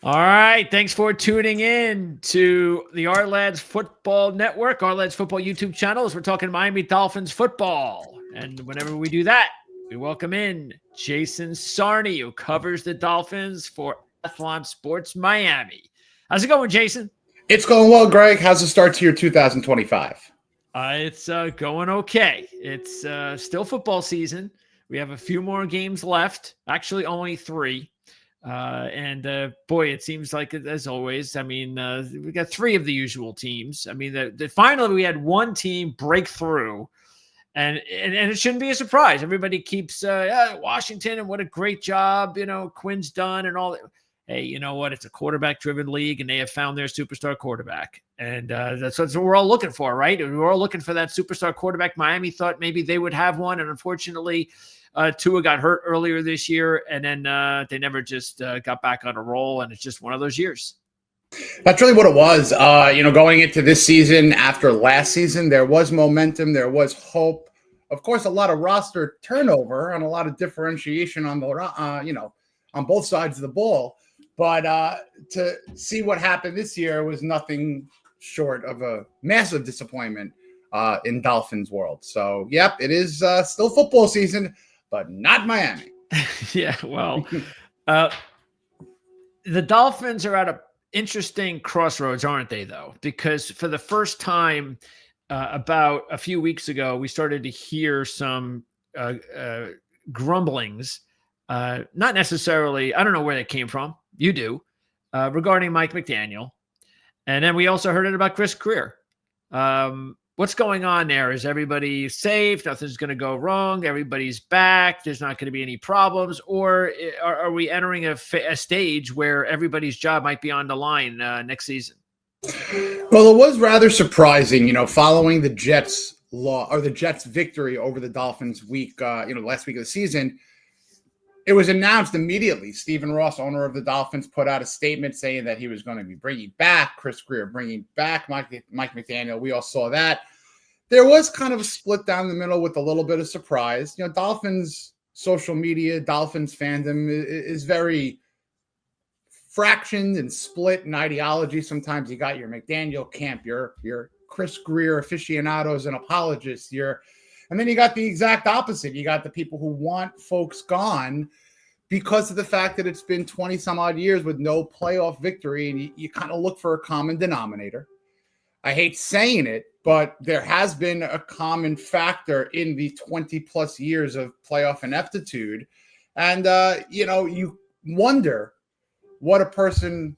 All right. Thanks for tuning in to the Our Lads Football Network, Our Lads Football YouTube channel. As we're talking Miami Dolphins football. And whenever we do that, we welcome in Jason Sarney, who covers the Dolphins for Athlon Sports Miami. How's it going, Jason? It's going well, Greg. How's the start to your 2025? It's going okay. It's still football season. We have a few more games left. Actually, only 3. Boy, it seems like, as always, I mean, we got 3 of the usual teams. I mean, finally we had one team break through, and it shouldn't be a surprise. Everybody keeps Washington, and what a great job, Quinn's done and all that. Hey, you know what? It's a quarterback-driven league, and they have found their superstar quarterback. And that's what we're all looking for, right? We're all looking for that superstar quarterback. Miami thought maybe they would have one, and unfortunately, Tua got hurt earlier this year, and then they never just got back on a roll, and it's just one of those years. That's really what it was. Going into this season after last season, there was momentum, there was hope. Of course, a lot of roster turnover and a lot of differentiation on the on both sides of the ball. But to see what happened this year was nothing short of a massive disappointment in Dolphins world. So, yep, it is still football season, but not Miami. Yeah, well, the Dolphins are at an interesting crossroads, aren't they, though? Because for the first time about a few weeks ago, we started to hear some grumblings, not necessarily, I don't know where they came from. You do, regarding Mike McDaniel. And then we also heard it about Chris Greer. What's going on there? Is everybody safe? Nothing's going to go wrong. Everybody's back. There's not going to be any problems. Or are we entering a stage where everybody's job might be on the line next season? Well, it was rather surprising, following the Jets' victory over the Dolphins last week of the season. It was announced immediately. Stephen Ross, owner of the Dolphins, put out a statement saying that he was going to be bringing back Chris Greer, bringing back Mike McDaniel. We all saw that. There was kind of a split down the middle with a little bit of surprise. Dolphins social media, Dolphins fandom is very fractioned and split in ideology. Sometimes you got your McDaniel camp, your Chris Greer aficionados and apologists, and then you got the exact opposite. You got the people who want folks gone because of the fact that it's been 20 some odd years with no playoff victory, and you kind of look for a common denominator. I hate saying it, but there has been a common factor in the 20 plus years of playoff ineptitude. And, you wonder what a person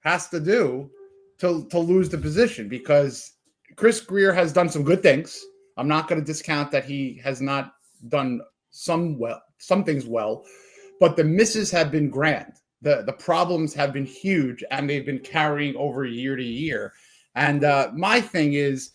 has to do to lose the position, because Chris Greer has done some good things. I'm not going to discount that he has not done some things well, but the misses have been grand. The problems have been huge, and they've been carrying over year to year. And my thing is,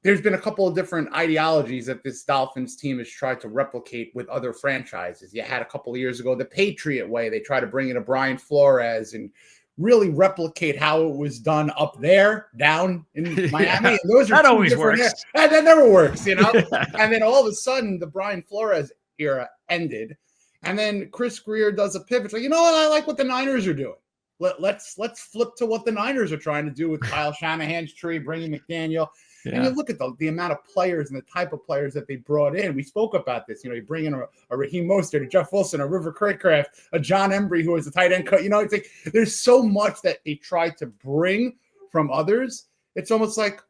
there's been a couple of different ideologies that this Dolphins team has tried to replicate with other franchises. You had a couple of years ago the Patriot way. They tried to bring in a Brian Flores and really replicate how it was done up there, down in Miami. Yeah, and those are that always works. And that never works, And then all of a sudden, the Brian Flores era ended, and then Chris Greer does a pivot. Like, you know what? I like what the Niners are doing. Let's flip to what the Niners are trying to do with Kyle Shanahan's tree, bringing McDaniel. Yeah. And you look at the amount of players and the type of players that they brought in. We spoke about this. You bring in a Raheem Mostert, a Jeff Wilson, a River Craycraft, a John Embry, who was a tight end coach. It's like there's so much that they try to bring from others. It's almost like,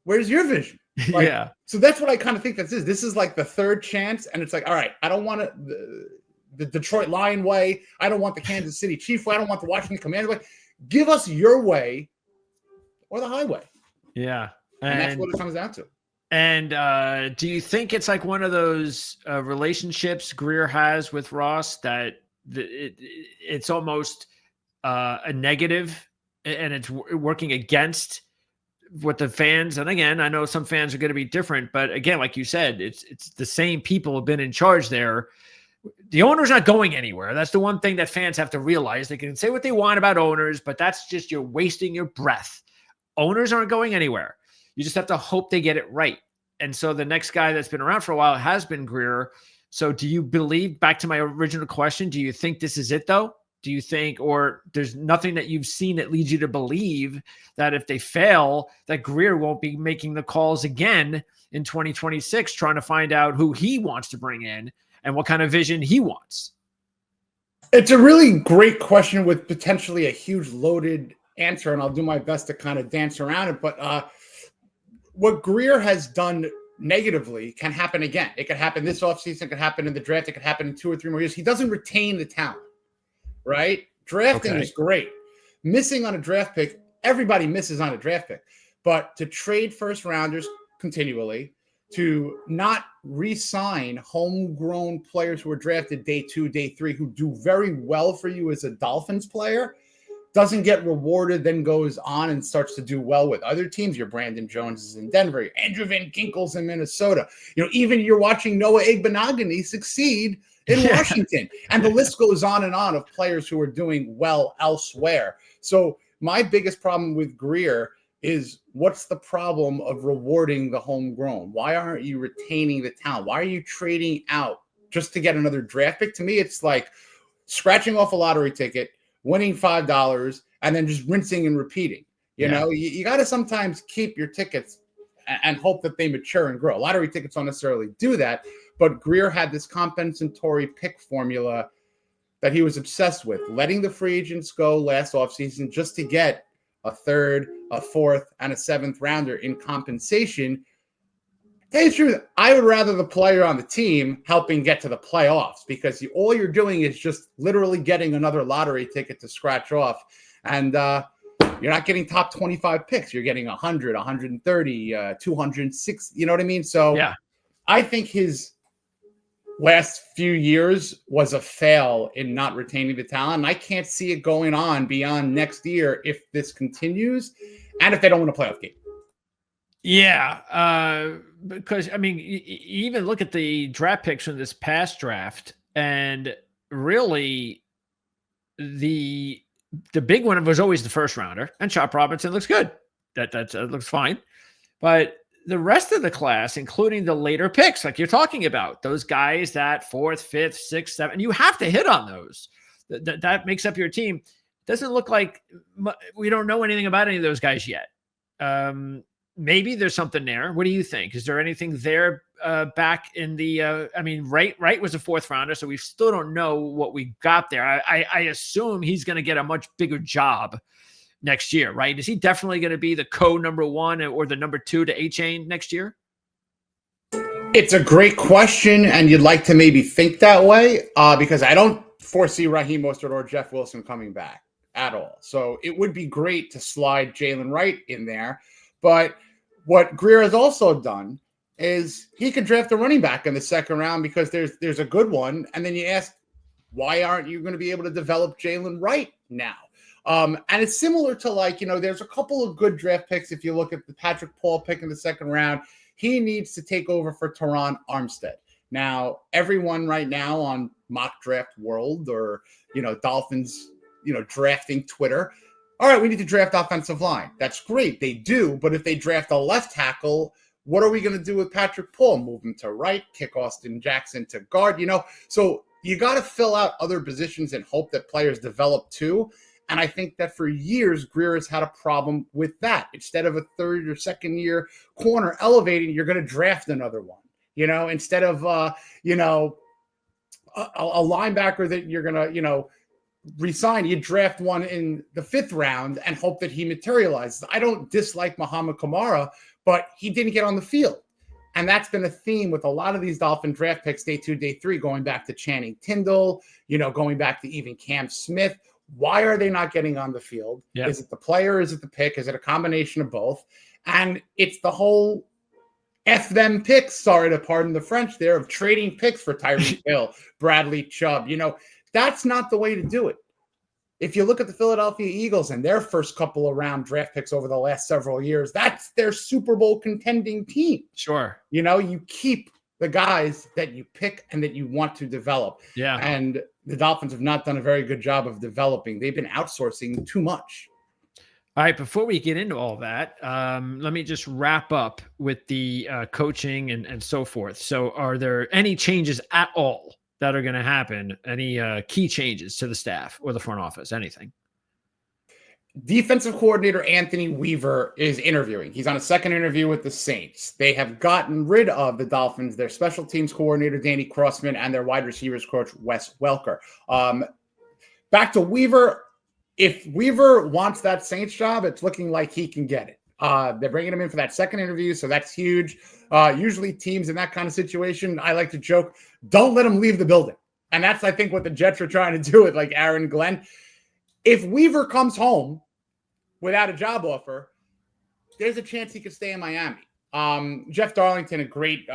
where's your vision? Like, yeah. So that's what I kind of think this is. This is like the third chance. And it's like, all right, I don't want the Detroit Lion way. I don't want the Kansas City Chief way. I don't want the Washington Commander way. Give us your way or the highway. Yeah. And that's what it comes down to. And do you think it's like one of those relationships Greer has with Ross that it's almost a negative, and it's working against what the fans? And again, I know some fans are going to be different, but again, like you said, it's the same people have been in charge there. The owner's not going anywhere. That's the one thing that fans have to realize. They can say what they want about owners, but that's just, you're wasting your breath. Owners aren't going anywhere. You just have to hope they get it right. And so the next guy that's been around for a while has been Greer. So do you believe, back to my original question, do you think this is it though? do you think, or there's nothing that you've seen that leads you to believe that if they fail, that Greer won't be making the calls again in 2026, trying to find out who he wants to bring in and what kind of vision he wants? It's a really great question with potentially a huge loaded answer, and I'll do my best to kind of dance around it. But what Greer has done negatively can happen again. It could happen this offseason, it could happen in the draft, it could happen in 2 or 3 more years. He doesn't retain the talent, right? Drafting is great. Missing on a draft pick, everybody misses on a draft pick. But to trade first rounders continually, to not re-sign homegrown players who were drafted day 2, day 3, who do very well for you as a Dolphins player, doesn't get rewarded, then goes on and starts to do well with other teams. Your Brandon Jones is in Denver, Andrew Van Ginkel's in Minnesota. Even you're watching Noah Igbenogany succeed in Washington. And the list goes on of players who are doing well elsewhere. So my biggest problem with Greer is, what's the problem of rewarding the homegrown? Why aren't you retaining the talent? Why are you trading out just to get another draft pick? To me, it's like scratching off a lottery ticket, winning $5, and then just rinsing and repeating. You know, you got to sometimes keep your tickets and hope that they mature and grow. Lottery tickets don't necessarily do that, but Greer had this compensatory pick formula that he was obsessed with, letting the free agents go last offseason just to get a 3rd, a 4th, and a 7th rounder in compensation. Tell you the truth, I would rather the player on the team helping get to the playoffs, because all you're doing is just literally getting another lottery ticket to scratch off. And you're not getting top 25 picks. You're getting 100, 130, 206. You know what I mean? So I think his last few years was a fail in not retaining the talent. And I can't see it going on beyond next year if this continues and if they don't win a playoff game. Yeah, because, I mean, you even look at the draft picks from this past draft, and really the big one was always the first rounder, and Chop Robinson looks good. That looks fine. But the rest of the class, including the later picks, like you're talking about, those guys that 4th, 5th, 6th, 7th, you have to hit on those. That makes up your team. Doesn't look like we don't know anything about any of those guys yet. Maybe there's something there. What do you think? Is there anything there back in the I mean, Wright was a 4th rounder, so we still don't know what we got there. I assume he's going to get a much bigger job next year, right? Is he definitely going to be the number 1 or the number 2 to A-Chain next year? It's a great question, and you'd like to maybe think that way, because I don't foresee Raheem Mostert or Jeff Wilson coming back at all. So it would be great to slide Jalen Wright in there. But what Greer has also done is he could draft a running back in the 2nd round because there's a good one. And then you ask, why aren't you going to be able to develop Jalen Wright now? And it's similar to there's a couple of good draft picks. If you look at the Patrick Paul pick in the 2nd round, he needs to take over for Teron Armstead. Now, everyone right now on Mock Draft World or, Dolphins, drafting Twitter, all right, we need to draft offensive line. That's great. They do. But if they draft a left tackle, what are we going to do with Patrick Paul? Move him to right, kick Austin Jackson to guard, So you got to fill out other positions and hope that players develop too. And I think that for years, Greer has had a problem with that. Instead of a 3rd or 2nd year corner elevating, you're going to draft another one. Instead of, a linebacker that you're going to, resign, you draft one in the 5th round and hope that he materializes. I don't dislike Muhammad Kamara, but he didn't get on the field. And that's been a theme with a lot of these Dolphin draft picks, day 2, day 3, going back to Channing Tindall, going back to even Cam Smith. Why are they not getting on the field? Yeah. Is it the player? Is it the pick? Is it a combination of both? And it's the whole F them picks, sorry to pardon the French there, of trading picks for Tyreek Hill, Bradley Chubb. That's not the way to do it. If you look at the Philadelphia Eagles and their first couple of round draft picks over the last several years, that's their Super Bowl contending team. Sure. You keep the guys that you pick and that you want to develop. Yeah. And the Dolphins have not done a very good job of developing. They've been outsourcing too much. All right, before we get into all that, let me just wrap up with the coaching and so forth. So are there any changes at all that are going to happen? Any key changes to the staff or the front office? Anything? Defensive coordinator Anthony Weaver is interviewing. He's on a second interview with the Saints. They have gotten rid of the Dolphins, their special teams coordinator, Danny Crossman, and their wide receivers coach, Wes Welker. Back to Weaver. If Weaver wants that Saints job, it's looking like he can get it. They're bringing him in for that second interview, so that's huge. Usually teams in that kind of situation, I like to joke, don't let him leave the building. And that's, I think, what the Jets are trying to do with like Aaron Glenn. If Weaver comes home without a job offer, there's a chance he could stay in Miami. Jeff Darlington, a great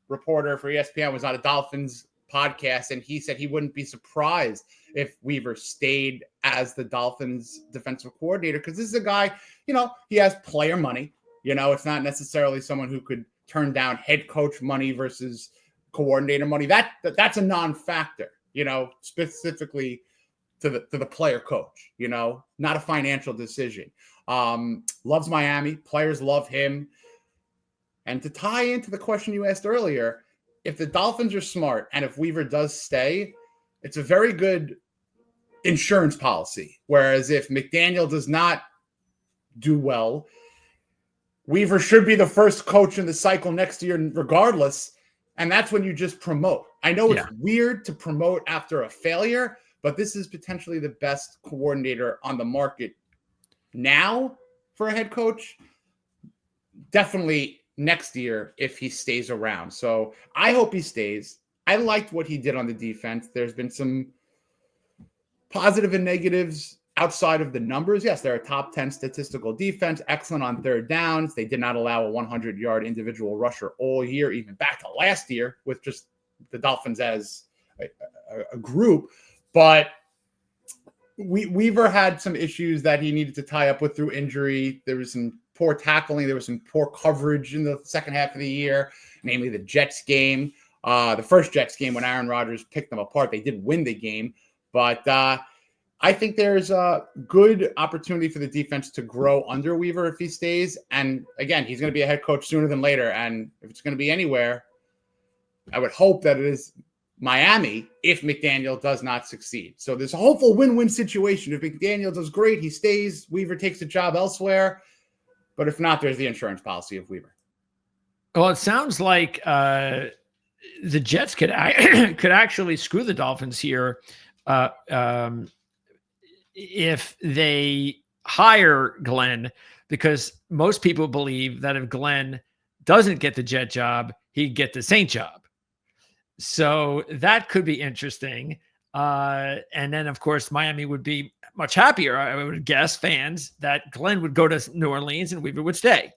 reporter for ESPN, was on a Dolphins podcast, and he said he wouldn't be surprised if Weaver stayed as the Dolphins defensive coordinator, because this is a guy, he has player money. It's not necessarily someone who could turn down head coach money versus coordinator money. That's a non-factor, specifically to the player coach, not a financial decision. Loves Miami. Players love him. And to tie into the question you asked earlier, if the Dolphins are smart and if Weaver does stay, it's a very good insurance policy. Whereas if McDaniel does not do well, Weaver should be the first coach in the cycle next year regardless. And that's when you just promote. I know it's weird to promote after a failure, but this is potentially the best coordinator on the market now for a head coach. Definitely next year if he stays around. So I hope he stays. I liked what he did on the defense. There's been some positive and negatives outside of the numbers. Yes, they're a top 10 statistical defense, excellent on third downs. They did not allow a 100-yard individual rusher all year, even back to last year with just the Dolphins as a group. But Weaver had some issues that he needed to tie up with through injury. There was some poor tackling. There was some poor coverage in the second half of the year, namely the Jets game. The first Jets game when Aaron Rodgers picked them apart, they did win the game. But I think there's a good opportunity for the defense to grow under Weaver if he stays. And again, he's going to be a head coach sooner than later. And if it's going to be anywhere, I would hope that it is Miami if McDaniel does not succeed. So there's a hopeful win-win situation. If McDaniel does great, he stays. Weaver takes a job elsewhere. But if not, there's the insurance policy of Weaver. Well, it sounds like the Jets could actually screw the Dolphins here if they hire Glenn, because most people believe that if Glenn doesn't get the Jet job, he'd get the Saint job. So that could be interesting. And then, of course, Miami would be much happier, I would guess, fans, that Glenn would go to New Orleans and Weaver would stay.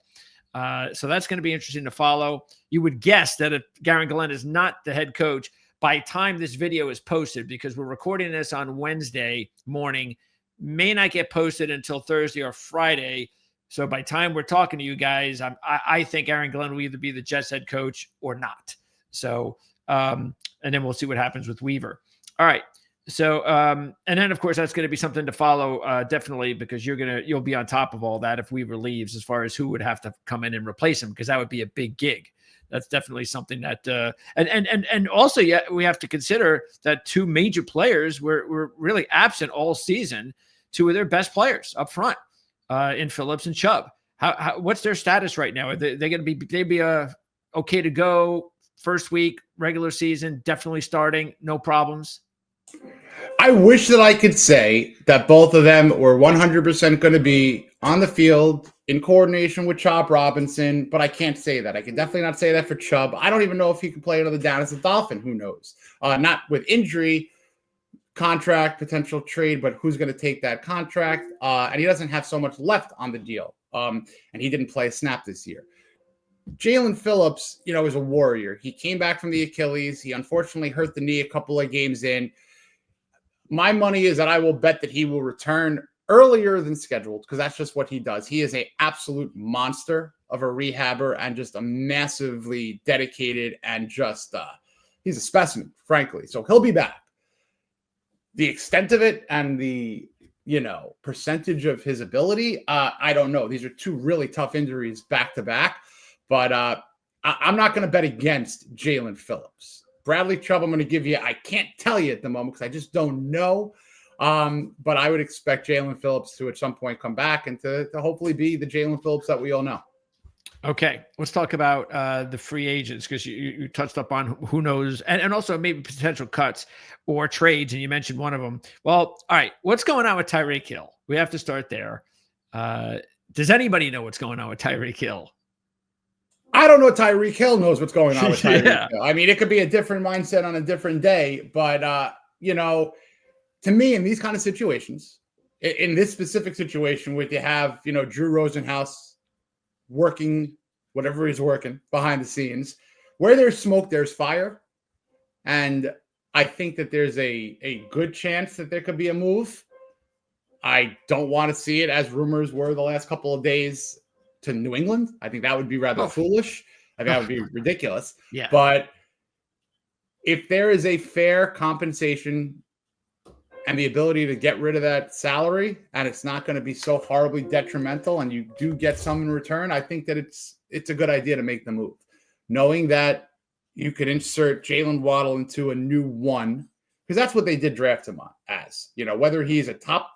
So that's going to be interesting to follow. You would guess that if Aaron Glenn is not the head coach by the time this video is posted, because we're recording this on Wednesday morning, may not get posted until Thursday or Friday. So by the time we're talking to you guys, I think Aaron Glenn will either be the Jets head coach or not. So, and then we'll see what happens with Weaver. All right. So, and then of course that's going to be something to follow, definitely, because you'll be on top of all that if Weaver leaves, as far as who would have to come in and replace him, because that would be a big gig. That's definitely something that, and also, we have to consider that two major players were really absent all season. Two of their best players up front, in Phillips and Chubb. What's their status right now? Are they going to be okay to go first week, regular season, definitely starting, no problems? I wish that I could say that both of them were 100% going to be on the field in coordination with Chop Robinson, but I can't say that. I can definitely not say that for Chubb. I don't even know if he can play another down as a Dolphin. Who knows? Not with injury, contract, potential trade, but who's going to take that contract? And he doesn't have so much left on the deal. And he didn't play a snap this year. Jalen Phillips, is a warrior. He came back from the Achilles. He unfortunately hurt the knee a couple of games in. My money is that I will bet that he will return earlier than scheduled, because that's just what he does. He is an absolute monster of a rehabber and just a massively dedicated and just he's a specimen, frankly. So he'll be back. The extent of it and the percentage of his ability, I don't know. These are two really tough injuries back to back, but I'm not going to bet against Jalen Phillips. Bradley Chubb, I'm going to give you, I can't tell you at the moment because I just don't know. But I would expect Jalen Phillips to at some point come back and to hopefully be the Jalen Phillips that we all know. Okay, let's talk about the free agents, because you touched up on who knows, and also maybe potential cuts or trades, and you mentioned one of them. Well, all right, what's going on with Tyreek Hill? We have to start there. Does anybody know what's going on with Tyreek Hill? I don't know. Tyreek Hill knows what's going on with Tyreek Yeah. Hill. I mean, it could be a different mindset on a different day, but to me, in these kind of situations, in this specific situation, where you have Drew Rosenhaus working whatever he's working behind the scenes, where there's smoke, there's fire, and I think that there's a good chance that there could be a move. I don't want to see it as rumors were the last couple of days to New England. I think that would be rather foolish. I think that would be ridiculous. Yeah. But if there is a fair compensation and the ability to get rid of that salary, and it's not going to be so horribly detrimental, and you do get some in return, I think that it's a good idea to make the move, knowing that you could insert Jalen Waddle into a new one, because that's what they did draft him on as. Whether he's a top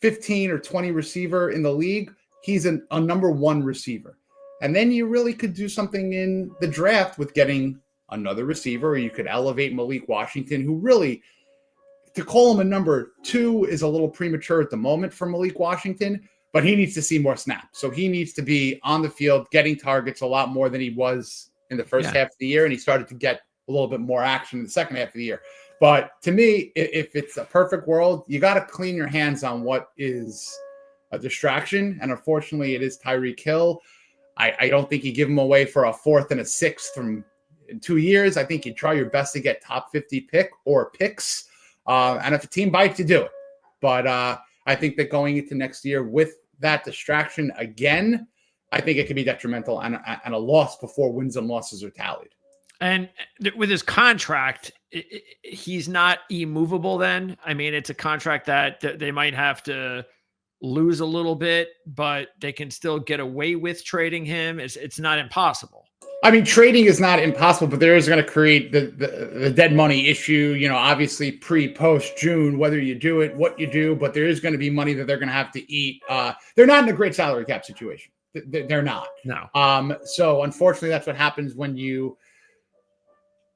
15 or 20 receiver in the league, he's a number one receiver. And then you really could do something in the draft with getting another receiver, or you could elevate Malik Washington, who really, to call him a number two is a little premature at the moment for Malik Washington, but he needs to see more snaps. So he needs to be on the field, getting targets a lot more than he was in the first half of the year. And he started to get a little bit more action in the second half of the year. But to me, if it's a perfect world, you got to clean your hands on what is a distraction. And unfortunately, it is Tyreek Hill. I don't think you give him away for a 4th and a 6th in 2 years. I think you try your best to get top 50 pick or picks. And if a team bites, you do it. But I think that going into next year with that distraction again, I think it could be detrimental and a loss before wins and losses are tallied. And with his contract, he's not immovable then. I mean, it's a contract that they might have to lose a little bit, but they can still get away with trading him. It's not impossible. I mean, trading is not impossible, but there is going to create the dead money issue, obviously pre-post June, whether you do it, what you do, but there is going to be money that they're going to have to eat. They're not in a great salary cap situation. They're not. No. So unfortunately, that's what happens when you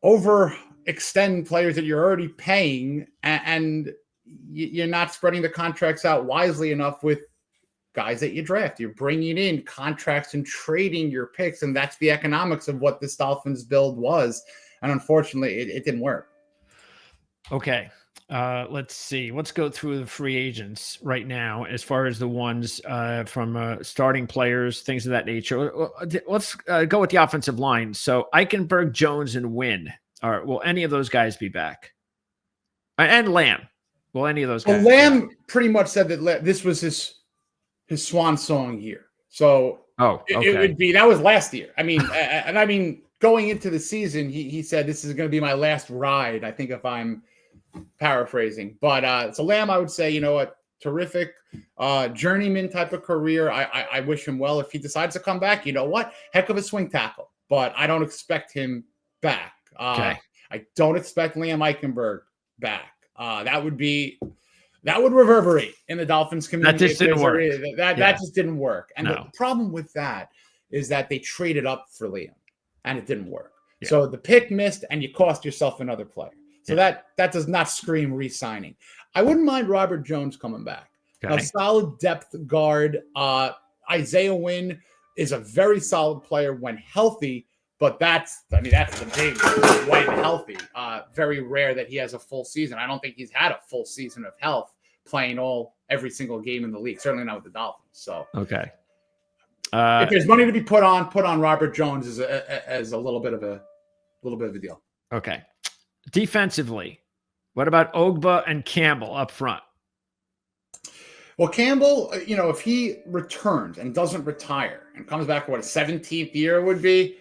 overextend players that you're already paying, and you're not spreading the contracts out wisely enough with guys that you draft. You're bringing in contracts and trading your picks, and that's the economics of what this Dolphins build was. And unfortunately, it didn't work. Okay. Let's see. Let's go through the free agents right now, as far as the ones from starting players, things of that nature. Let's go with the offensive line. So Eichenberg, Jones, and Wynn. All right. Will any of those guys be back? And Lamb. Will any of those guys? Well, Lamb pretty much said that this was his swan song year. So it would be, that was last year. I mean, going into the season, he said, this is going to be my last ride, I think, if I'm paraphrasing. But so Lamb, I would say, a terrific journeyman type of career. I wish him well. If he decides to come back, you know what? Heck of a swing tackle. But I don't expect him back. I don't expect Liam Eichenberg back. That would reverberate in the Dolphins community. That just didn't work. That just didn't work. And No. the problem with that is that they traded up for Liam, and it didn't work. Yeah. So the pick missed, and you cost yourself another player. So that does not scream re-signing. I wouldn't mind Robert Jones coming back. Okay. A solid depth guard. Isaiah Wynn is a very solid player when healthy, but that's the big when healthy. Very rare that he has a full season. I don't think he's had a full season of health playing every single game in the league. Certainly not with the Dolphins. So okay. If there's money to be put on Robert Jones as a little bit of a deal. Okay. Defensively, what about Ogba and Campbell up front? Well, Campbell, if he returns and doesn't retire and comes back for what a 17th year would be,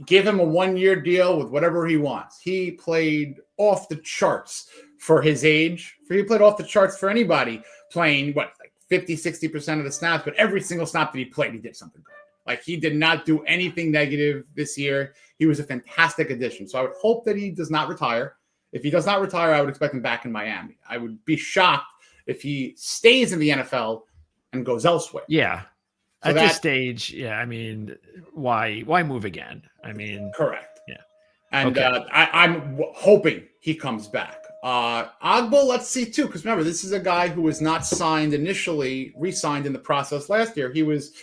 give him a 1-year deal with whatever he wants. He played off the charts for his age. He played off the charts for anybody playing 50, 60% of the snaps, but every single snap that he played, he did something good. Like, he did not do anything negative this year. He was a fantastic addition. So I would hope that he does not retire. If he does not retire, I would expect him back in Miami. I would be shocked if he stays in the NFL and goes elsewhere. Yeah. So At this stage, yeah, I mean, why move again? I mean, correct. Yeah. And Okay. I'm hoping he comes back. Agbo, let's see too, because remember, this is a guy who was not signed initially, re-signed in the process last year. He was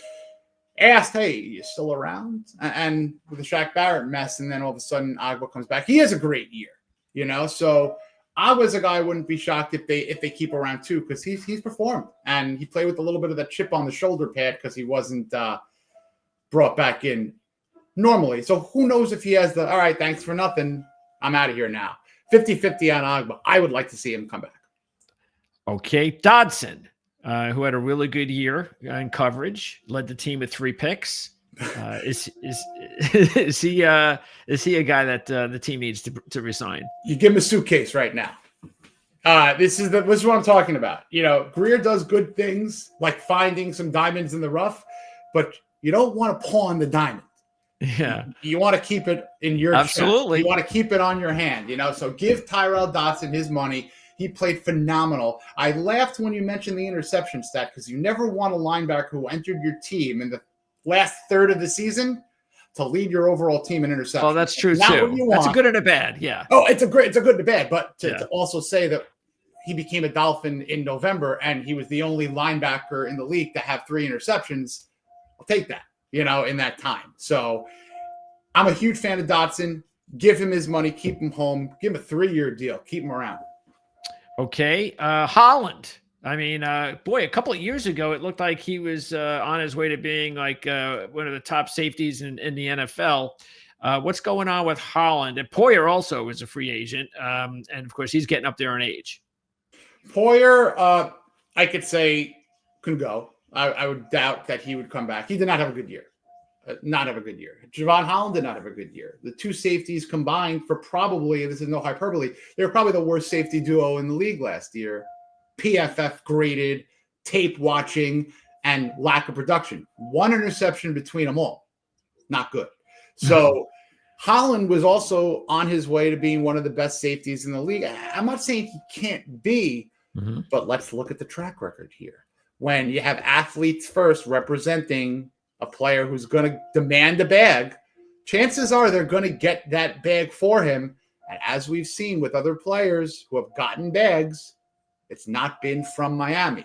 asked, "Hey, you still around?" And with the Shaq Barrett mess, and then all of a sudden Agbo comes back. He has a great year, you know. So Agbo's a guy I wouldn't be shocked if they keep around too, because he's performed and he played with a little bit of that chip on the shoulder pad because he wasn't brought back in normally. So who knows if he has the, all right, thanks for nothing, I'm out of here now. 50-50 on Agbo. I would like to see him come back. Okay. Dodson, who had a really good year in coverage, led the team with 3 picks. Is he a guy that the team needs to resign? You give him a suitcase right now. This is what I'm talking about. You know, Greer does good things like finding some diamonds in the rough, but you don't want to pawn the diamond. Yeah. You want to keep it in your Absolutely. chest. You want to keep it on your hand, you know. So give Tyrell Dodson his money. He played phenomenal. I laughed when you mentioned the interception stat because you never want a linebacker who entered your team in the last third of the season to lead your overall team in interception. Oh, that's true too. That's a good and a bad. Yeah. Oh, it's a good and a bad. But to also say that he became a Dolphin in November and he was the only linebacker in the league to have 3 interceptions, I'll take that, you know, in that time. So I'm a huge fan of Dodson. Give him his money, keep him home, give him a 3-year deal, keep him around. Okay. Holland. I mean, boy, a couple of years ago, it looked like he was on his way to being like one of the top safeties in the NFL. What's going on with Holland? And Poyer also was a free agent. And of course, he's getting up there in age. Poyer, I could say, can go. I would doubt that he would come back. He did not have a good year. Javon Holland did not have a good year. The 2 safeties combined for probably, this is no hyperbole, they were probably the worst safety duo in the league last year. PFF graded, tape watching, and lack of production. 1 interception between them all. Not good. So Holland was also on his way to being one of the best safeties in the league. I'm not saying he can't be, but let's look at the track record here. When you have athletes first representing a player who's going to demand a bag, chances are they're going to get that bag for him. And as we've seen with other players who have gotten bags, it's not been from Miami.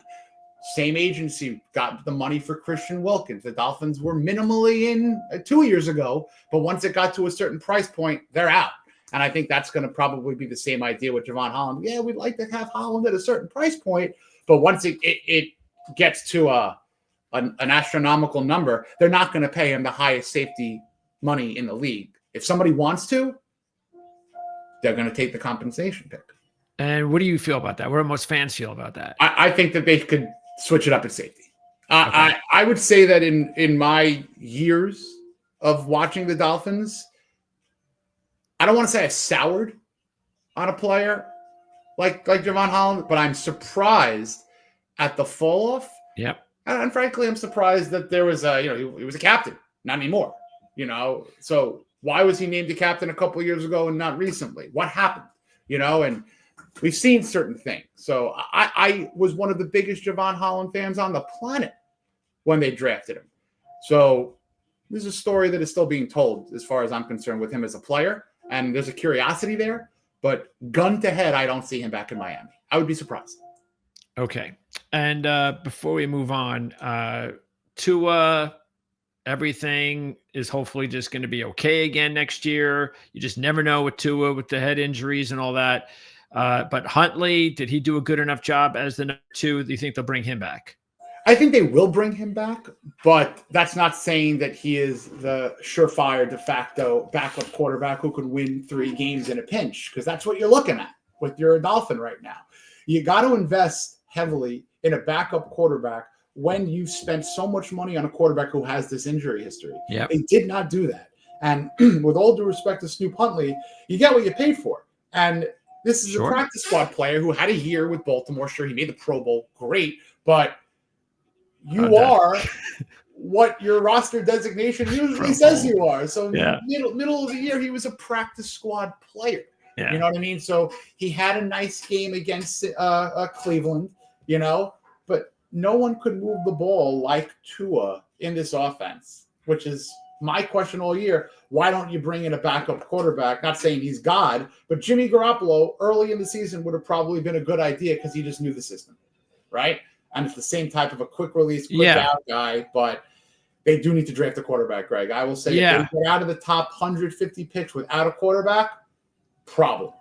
Same agency got the money for Christian Wilkins. The Dolphins were minimally in 2 years ago, but once it got to a certain price point, they're out. And I think that's going to probably be the same idea with Javon Holland. Yeah, we'd like to have Holland at a certain price point, but once it gets to an astronomical number, they're not going to pay him the highest safety money in the league. If somebody wants to, they're going to take the compensation pick. And what do you feel about that? What do most fans feel about that? I think that they could switch it up at safety. Okay. I would say that in my years of watching the Dolphins, I don't want to say I've soured on a player like Javon Holland, but I'm surprised at the fall off. Yep. And frankly, I'm surprised that there was he was a captain, not anymore. You know, so why was he named a captain a couple of years ago and not recently? What happened? You know, and we've seen certain things. So I was one of the biggest Javon Holland fans on the planet when they drafted him. So this is a story that is still being told as far as I'm concerned with him as a player. And there's a curiosity there. But gun to head, I don't see him back in Miami. I would be surprised. Okay. And before we move on, Tua, everything is hopefully just going to be okay again next year. You just never know with Tua, with the head injuries and all that. But Huntley, did he do a good enough job as the number 2? Do you think they'll bring him back? I think they will bring him back, but that's not saying that he is the surefire de facto backup quarterback who could win 3 games in a pinch, because that's what you're looking at with your Dolphin right now. You got to invest heavily in a backup quarterback when you've spent so much money on a quarterback who has this injury history. Yep. They did not do that. And with all due respect to Snoop Huntley, you get what you paid for. And this is a practice squad player who had a year with Baltimore. Sure, he made the Pro Bowl. Great. But you are what your roster designation usually says you are. So Yeah. middle of the year, he was a practice squad player. Yeah. You know what I mean? So he had a nice game against Cleveland, but no one could move the ball like Tua in this offense, which is my question all year. Why don't you bring in a backup quarterback? Not saying he's God, but Jimmy Garoppolo early in the season would have probably been a good idea because he just knew the system, right? And it's the same type of a quick release, quick out guy, but they do need to draft a quarterback, Greg. I will say if they get out of the top 150 picks without a quarterback, problem.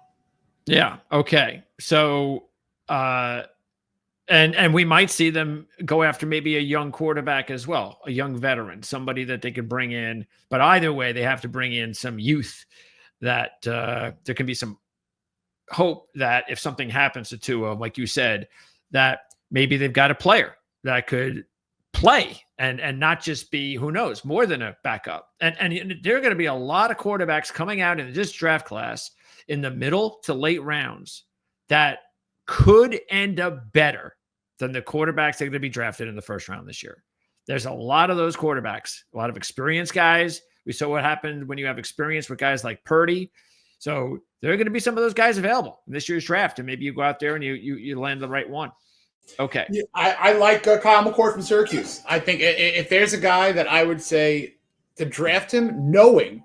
Yeah. Okay. So, and we might see them go after maybe a young quarterback as well, a young veteran, somebody that they could bring in. But either way, they have to bring in some youth that there can be some hope that if something happens to Tua, like you said, that maybe they've got a player that could play and not just be, who knows, more than a backup. And there are going to be a lot of quarterbacks coming out in this draft class in the middle to late rounds that could end up better than the quarterbacks that are going to be drafted in the first round this year. There's a lot of those quarterbacks, a lot of experienced guys. We saw what happened when you have experience with guys like Purdy. So there are going to be some of those guys available in this year's draft, and maybe you go out there and you land the right one. Okay. Yeah, I like Kyle McCord from Syracuse. I think if there's a guy that I would say to draft him, knowing,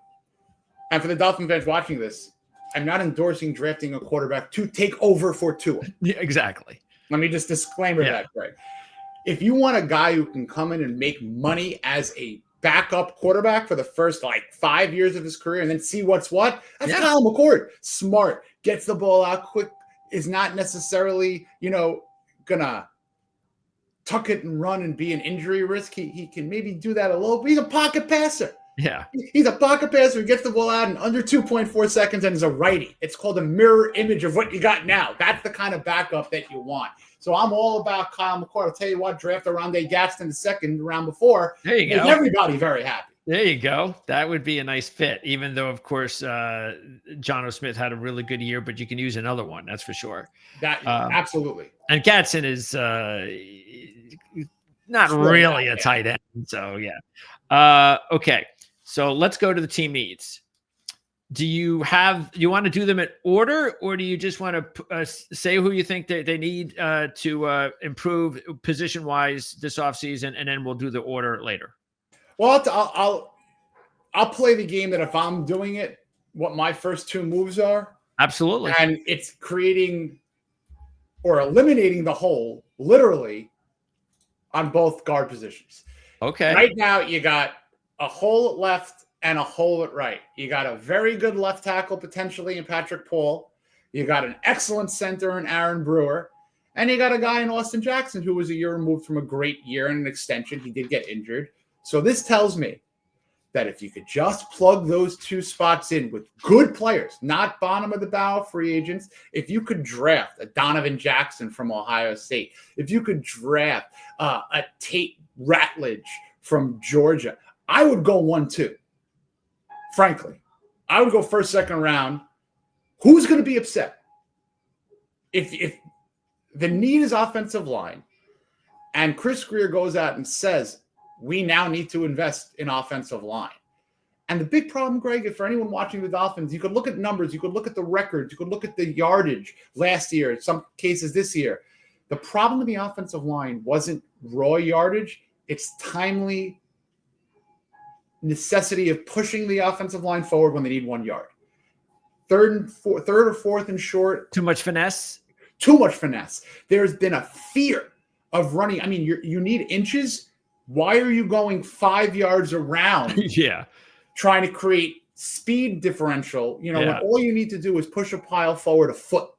and for the Dolphin fans watching this, I'm not endorsing drafting a quarterback to take over for Tua. Yeah, exactly. Let me just disclaimer that, Greg. If you want a guy who can come in and make money as a backup quarterback for the first 5 years of his career and then see what's what, that's Kyle McCord. Smart, gets the ball out quick, is not necessarily, gonna tuck it and run and be an injury risk. He can maybe do that a little, but he's a pocket passer. Yeah. He's a pocket passer who gets the ball out in under 2.4 seconds and is a righty. It's called a mirror image of what you got now. That's the kind of backup that you want. So I'm all about Kyle McCord. I'll tell you what, draft Rondé Gaston the second round before. There you go. Everybody very happy. There you go. That would be a nice fit, even though, of course, John O. Smith had a really good year, but you can use another one. That's for sure. Absolutely. And Gadsden is not really a tight end. So, yeah. Okay. So let's go to the team needs. Do you want to do them in order, or do you just want to say who you think they need to improve position-wise this offseason, and then we'll do the order later? Well, I'll play the game that if I'm doing it, what my first two moves are. Absolutely. And it's creating or eliminating the hole, literally, on both guard positions. Okay. Right now, you got a hole at left and a hole at right. You got a very good left tackle potentially in Patrick Paul. You got an excellent center in Aaron Brewer. And you got a guy in Austin Jackson who was a year removed from a great year and an extension. He did get injured. So this tells me that if you could just plug those two spots in with good players, not bottom of the barrel free agents, if you could draft a Donovan Jackson from Ohio State, if you could draft a Tate Ratledge from Georgia, I would go 1-2. Frankly, I would go first, second round. Who's going to be upset? If the need is offensive line and Chris Greer goes out and says, we now need to invest in offensive line. And the big problem, Greg, if for anyone watching the Dolphins, you could look at numbers, you could look at the records, you could look at the yardage last year, in some cases this year. The problem with the offensive line wasn't raw yardage. It's timely necessity of pushing the offensive line forward when they need 1 yard. Third or fourth and short. Too much finesse. Too much finesse. There's been a fear of running. I mean, you need inches. Why are you going 5 yards around? Yeah. Trying to create speed differential, when all you need to do is push a pile forward a foot.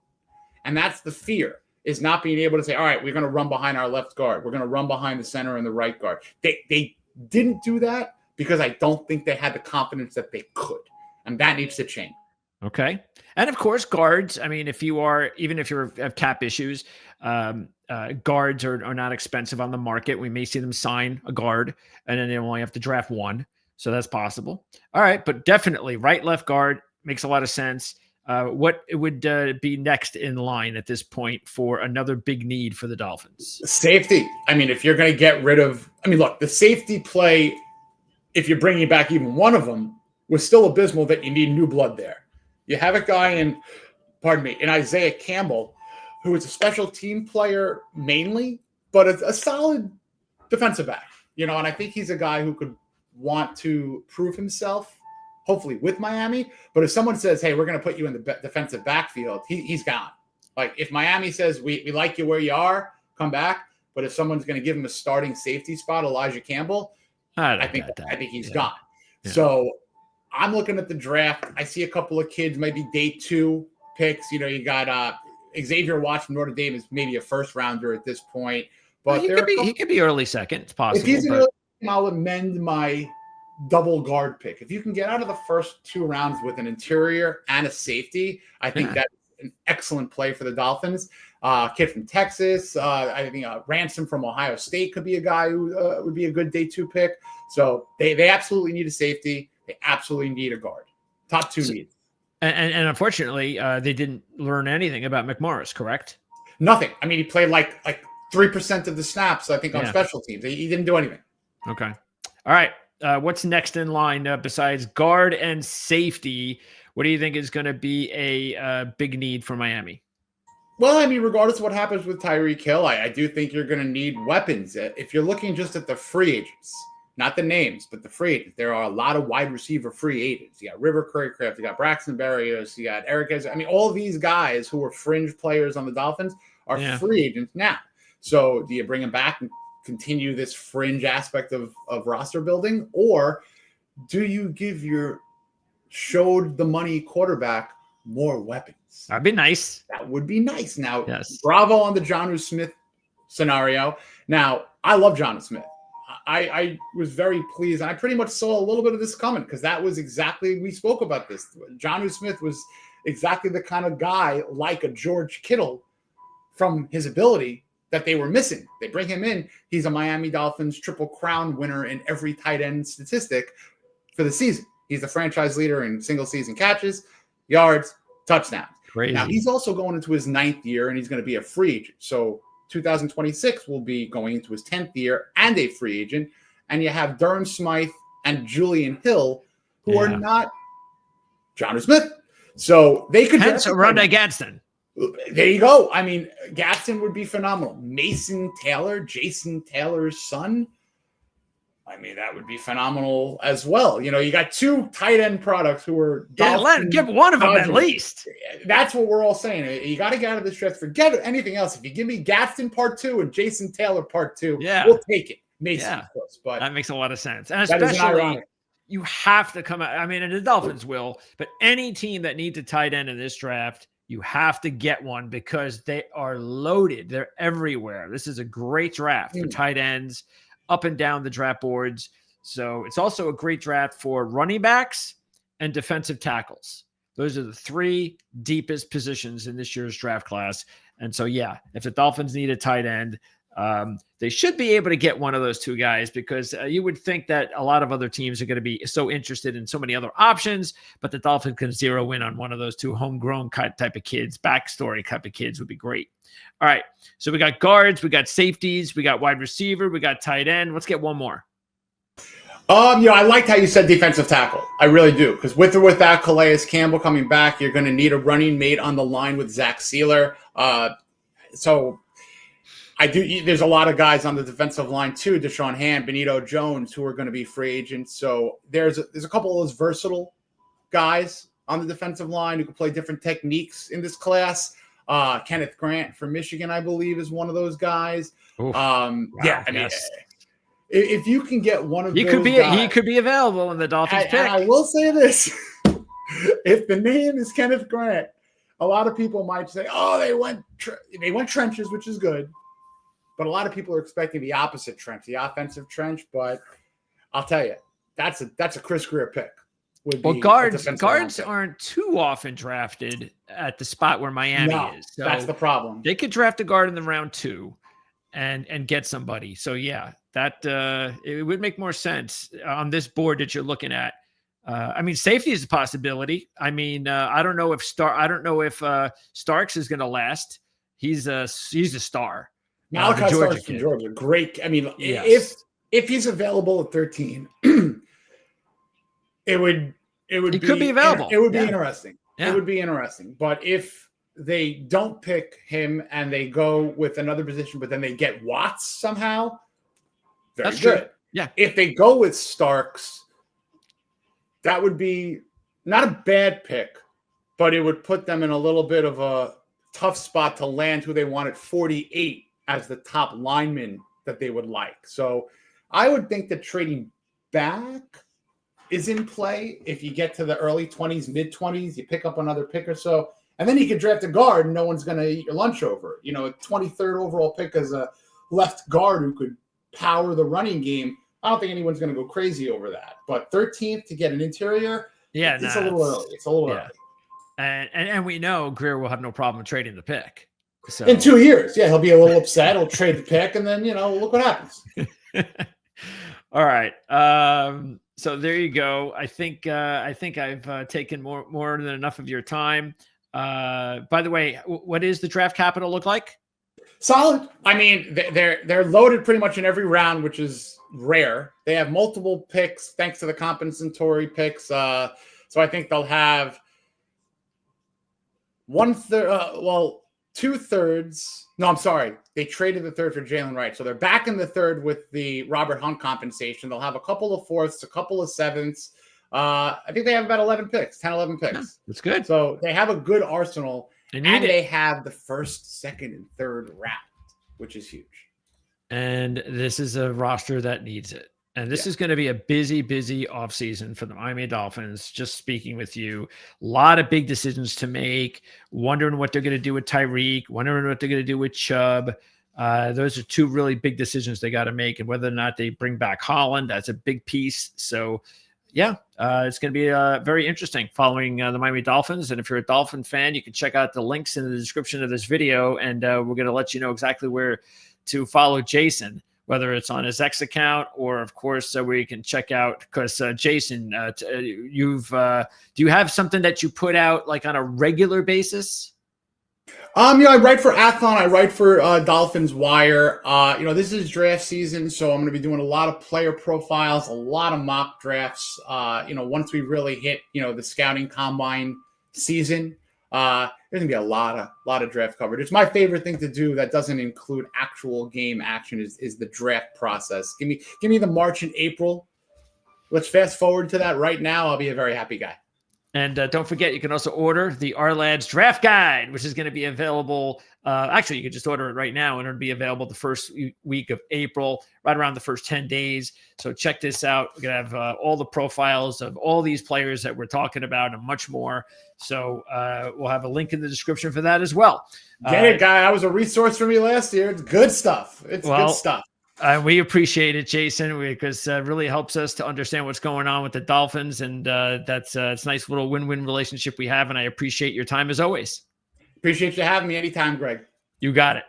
And that's the fear, is not being able to say, all right, we're going to run behind our left guard. We're going to run behind the center and the right guard. They didn't do that because I don't think they had the confidence that they could. And that needs to change. Okay. And of course, guards. I mean, if you have cap issues, guards are not expensive on the market. We may see them sign a guard and then they only have to draft one. So that's possible. All right. But definitely right, left guard makes a lot of sense. What would be next in line at this point for another big need for the Dolphins? Safety. I mean, if you're going to get rid of, I mean, look, the safety play, if you're bringing back even one of them, was still abysmal that you need new blood there. You have a guy in Isaiah Campbell, who is a special team player mainly, but a solid defensive back, and I think he's a guy who could want to prove himself, hopefully with Miami. But if someone says, hey, we're going to put you in the defensive backfield, he's gone. Like, if Miami says, we like you where you are, come back. But if someone's going to give him a starting safety spot, Elijah Campbell, I think he's gone. Yeah. So I'm looking at the draft. I see a couple of kids, maybe day 2 picks. You got Xavier Watts from Notre Dame is maybe a first rounder at this point. But he could be early second. It's possible. If he's I'll amend my double guard pick. If you can get out of the first 2 rounds with an interior and a safety, I think that's an excellent play for the Dolphins. Kid from Texas. I think Ransom from Ohio State could be a guy who would be a good day 2 pick. So they absolutely need a safety. They absolutely need a guard. Top 2 needs. And unfortunately, they didn't learn anything about McMorris, correct? Nothing. I mean, he played like 3% of the snaps, I think, on special teams. He didn't do anything. Okay. All right. What's next in line besides guard and safety? What do you think is going to be a big need for Miami? Well, I mean, regardless of what happens with Tyreek Hill, I do think you're going to need weapons. If you're looking just at the free agents, not the names, but the free agents, there are a lot of wide receiver free agents. You got River Craycraft, you got Braxton Berrios, you got Eric Ezra. I mean, all these guys who were fringe players on the Dolphins are free agents now. So do you bring them back and continue this fringe aspect of roster building, or do you give your showed the money quarterback more weapons? That'd be nice. That would be nice. Now, bravo on the Jonnu Smith scenario. Now, I love Jonnu Smith. I was very pleased. I pretty much saw a little bit of this coming because that was exactly, we spoke about this. Jonnu Smith was exactly the kind of guy like a George Kittle from his ability that they were missing. They bring him in. He's a Miami Dolphins Triple Crown winner in every tight end statistic for the season. He's the franchise leader in single season catches, yards, touchdowns. Crazy. Now, he's also going into his 9th year, and he's going to be a free agent. So 2026 will be going into his 10th year and a free agent. And you have Durham Smythe and Julian Hill, who are not Jonnu Smith. So they could hence Rondé Gadsden. There you go. I mean, Gadsden would be phenomenal. Mason Taylor, Jason Taylor's son. I mean, that would be phenomenal as well. You got 2 tight end products who are give one of them at least. That's what we're all saying. You got to get out of this draft. Forget anything else. If you give me Gadsden part 2 and Jason Taylor part 2, we'll take it. Mason, of course, but that makes a lot of sense. And especially you have to come out. I mean, and the Dolphins will, but any team that needs a tight end in this draft, you have to get one because they are loaded. They're everywhere. This is a great draft for tight ends up and down the draft boards. So it's also a great draft for running backs and defensive tackles. Those are the 3 deepest positions in this year's draft class. And so, if the Dolphins need a tight end, they should be able to get one of those 2 guys because you would think that a lot of other teams are going to be so interested in so many other options, but the Dolphins can zero in on one of those 2 homegrown type of kids, backstory type of kids would be great. All right. So we got guards, we got safeties, we got wide receiver, we got tight end. Let's get one more. I liked how you said defensive tackle. I really do. Because with or without Calais Campbell coming back, you're going to need a running mate on the line with Zach Sealer. So I do. There's a lot of guys on the defensive line too. Deshaun Hand, Benito Jones, who are going to be free agents. So there's a couple of those versatile guys on the defensive line who can play different techniques in this class. Kenneth Grant from Michigan, I believe, is one of those guys. If you can get one of those guys, he could be available in the Dolphins pick. And I will say this: if the name is Kenneth Grant, a lot of people might say, "Oh, they went trenches," which is good. But a lot of people are expecting the opposite trench, the offensive trench. But I'll tell you, that's a Chris Greer pick. Guards aren't too often drafted at the spot where Miami is. So that's the problem. They could draft a guard in the round 2 and get somebody. So that it would make more sense on this board that you're looking at I mean, safety is a possibility. I mean, I don't know if Starks is going to last. He's a star. Malachi Starks from Georgia, great. I mean, if he's available at 13, it would could be available. It would be interesting. Yeah. It would be interesting. But if they don't pick him and they go with another position, but then they get Watts somehow, that's good. True. Yeah. If they go with Starks, that would be not a bad pick, but it would put them in a little bit of a tough spot to land who they want at 48 as the top lineman that they would like. So I would think that trading back is in play. If you get to the early 20s, mid 20s, you pick up another pick or so, and then you could draft a guard and no one's going to eat your lunch over. You know, a 23rd overall pick as a left guard who could power the running game. I don't think anyone's going to go crazy over that. But 13th to get an interior, it's a little early. It's a little early. And we know Greer will have no problem trading the pick. So in 2 years, he'll be a little upset. He'll trade the pick, and then look what happens. All right. So there you go. I think I've taken more than enough of your time. By the way, what is the draft capital look like? Solid. I mean, they're loaded pretty much in every round, which is rare. They have multiple picks thanks to the compensatory picks. So I think they'll have 2/3. No, I'm sorry. They traded the third for Jalen Wright. So they're back in the third with the Robert Hunt compensation. They'll have a couple of fourths, a couple of sevenths. I think they have about 11 picks. That's good. So they have a good arsenal. And they have the first, second, and third round, which is huge. And this is a roster that needs it. And this is going to be a busy offseason for the Miami Dolphins. Just speaking with you, a lot of big decisions to make, wondering what they're going to do with Tyreek, wondering what they're going to do with Chubb. Those are two really big decisions they got to make. And whether or not they bring back Holland, that's a big piece. So, it's going to be very interesting following the Miami Dolphins. And if you're a Dolphin fan, you can check out the links in the description of this video. And we're going to let you know exactly where to follow Jason, whether it's on his X account or, of course, where you can check out. Because Jason, do you have something that you put out like on a regular basis? I write for Athlon. I write for Dolphins Wire. This is draft season, so I'm going to be doing a lot of player profiles, a lot of mock drafts. Once we really hit, the scouting combine season, there's going to be a lot of draft coverage. It's my favorite thing to do that doesn't include actual game action is the draft process. Give me the March and April. Let's fast forward to that right now. I'll be a very happy guy. And don't forget, you can also order the Our Lads Draft Guide, which is going to be available. Actually, you can just order it right now, and it'll be available the first week of April, right around the first 10 days. So check this out. We're going to have all the profiles of all these players that we're talking about and much more. So we'll have a link in the description for that as well. Get it, guy. I was a resource for me last year. It's good stuff. Good stuff. We appreciate it, Jason, because it really helps us to understand what's going on with the Dolphins. And it's a nice little win-win relationship we have. And I appreciate your time as always. Appreciate you having me anytime, Greg. You got it.